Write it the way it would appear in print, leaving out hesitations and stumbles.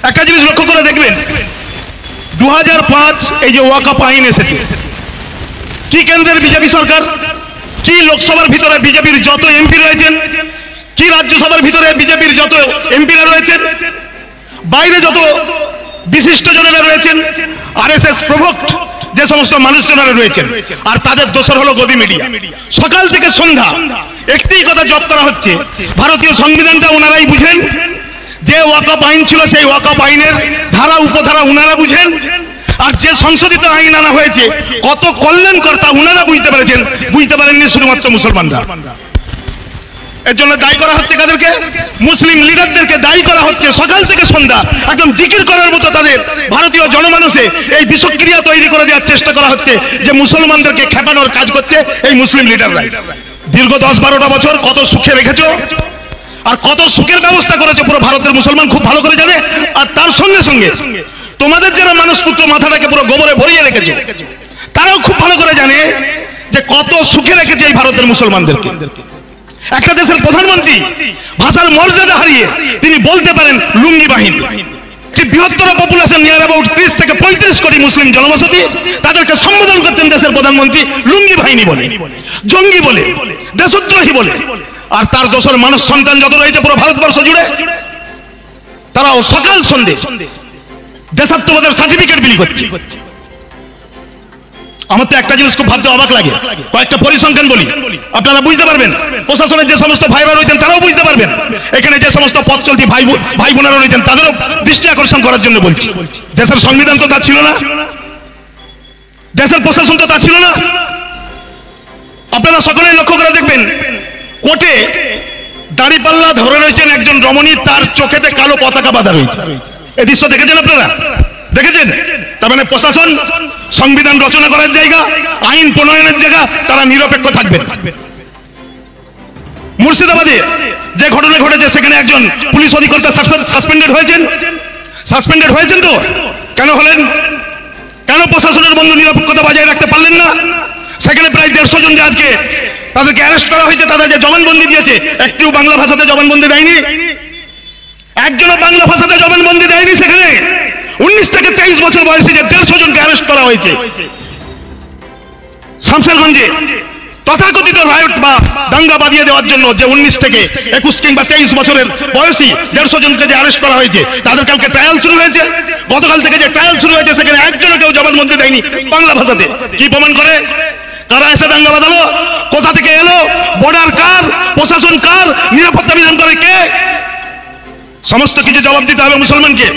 একটা জিনিস লক্ষ্য করে দেখবেন, 2005 এই যে ওয়াকফ আইন এসেছে, কি কেন্দ্রের বিজেপি সরকার, কি লোকসভার ভিতরে বিজেপির যত এমপি রয়েছেন, কি রাজ্যসভার ভিতরে বিজেপির যত এমপিরা রয়েছেন, বাইরে যত বিশিষ্ট জনেরা রয়েছেন, আরএসএস প্রভোক্ট যে সমস্ত মানুষজনেরা রয়েছেন, আর তাদের দোসর হলো গদি মিডিয়া। সকাল থেকে সন্ধ্যা একটি কথা জপ করা হচ্ছে, ভারতীয় সংবিধানটা ওনারাই বুঝেন, যে ওয়াকফ আইন ছিল সেই ওয়াকফ আইনের ধারা উপধারা উনারা বুঝেন, আর যে সংশোধিত আইন আনা হয়েছে কত কল্যাণকর্তা উনারা বুঝতে পেরেছেন, বুঝতে পারেননি শুধুমাত্র মুসলমানরা। এর জন্য দায়ী করা হচ্ছে কাদেরকে? মুসলিম লিডারদেরকে দায়ী করা হচ্ছে। সকাল থেকে সন্ধ্যা একদম জিকির করার মতো তাদের ভারতীয় জনমানসে এই বিষক্রিয়া তৈরি করে দেওয়ার চেষ্টা করা হচ্ছে, যে মুসলমানদেরকে খেপানোর কাজ করছে এই মুসলিম লিডাররা। দীর্ঘ 10-12টা বছর কত সুখে রেখেছো, আর কত সুখের ব্যবস্থা করেছে পুরো ভারতের মুসলমান খুব ভালো করে জানে। আর তার সঙ্গে সঙ্গে তোমাদের যারা মানুষপুত্র মাথাটাকে পুরো গোবরে ভরিয়ে রেখেছে, তারাও খুব ভালো করে জানে যে কত সুখে রেখেছে এই ভারতের মুসলমানদেরকে। একটা দেশের প্রধানমন্ত্রী ভাষার মর্যাদা হারিয়ে তিনি বলতে পারেন লুঙ্গি বাহিনী, যে বৃহত্তর পপুলেশন নিয়ার অ্যাবাউট 30 থেকে 35 কোটি মুসলিম জনবসতি, তাদেরকে সম্বোধন করছেন দেশের প্রধানমন্ত্রী লুঙ্গি বাহিনী বলে, জঙ্গি বলে, দেশদ্রোহী বলে। আর তার দোসর মানুষ সন্তান যত রয়েছে পুরো ভারতবর্ষ জুড়ে, তারাও সকাল সন্ধ্যে দেশাত্মবোধের সার্টিফিকেট বিলি করছে। আমার তো একটা জিনিস খুব ভাবতে অবাক লাগে, কয়েকটা পরিসংখ্যান বলি, আপনারা বুঝতে পারবেন। প্রশাসনের যে সমস্ত ভাইরা রয়েছেন তারাও বুঝতে পারবেন। এখানে যে সমস্ত পথ চলতি ভাই বোনেরা রয়েছেন তাদেরও দৃষ্টি আকর্ষণ করার জন্য বলছি। দেশের সংবিধান তো তা ছিল না, দেশের প্রশাসন তো তা ছিল না। আপনারা সকলেই লক্ষ্য করে দেখবেন, কোর্টে দাঁড়িপাল্লা ধরে রয়েছেন একজন রমণী, তার চোখেতে কালো পতাকা বাঁধা রয়েছে। এই দৃশ্য দেখেছেন আপনারা? দেখেছেন? তার মানে প্রশাসন সংবিধান রচনা করার জায়গা, আইন প্রণয়নের জায়গা, তারা নিরপেক্ষ থাকবেন। মুর্শিদাবাদে যে ঘটনা ঘটেছে, সেখানে একজন পুলিশ অধিকর্তা সাসপেন্ডেড হয়েছেন। তো কেন হলেন? কেন প্রশাসনের বন্ধু নিরপেক্ষতা বজায় রাখতে পারলেন না? সেখানে প্রায় 150 জনকে আজকে তাদেরকে অ্যারেস্ট করা হয়েছে, তাদের যে জবানবন্দি দিয়েছে, একটিও বাংলা ভাষাতে জবানবন্দি দেয়নি, একজনও বাংলা ভাষাতে জবানবন্দি দেয়নি। সেখানে 19 থেকে 23 বছর বয়সী যে 150 জনকে অ্যারেস্ট করা হয়েছে শামশেরগঞ্জে তথাকথিত রায়ট বা দাঙ্গা বাঁধিয়ে দেওয়ার জন্য, যে 19 থেকে 21 কিংবা 23 বছরের বয়সী 150 জনকে যে অ্যারেস্ট করা হয়েছে, তাদের কালকে ট্রায়াল শুরু হয়েছে। গতকাল থেকে যে ট্রায়াল শুরু হয়েছে, সেখানে একজনও কেউ জবানবন্দি দেয়নি বাংলা ভাষাতে। কি প্রমাণ করে? কারা এসে দাঙ্গা বাঁধালো, কোথা থেকে এলো, বর্ডার কার, প্রশাসন কার, নিরাপত্তা বিধান করে কে? সমস্ত কিছু জবাব দিতে হবে মুসলমানকে।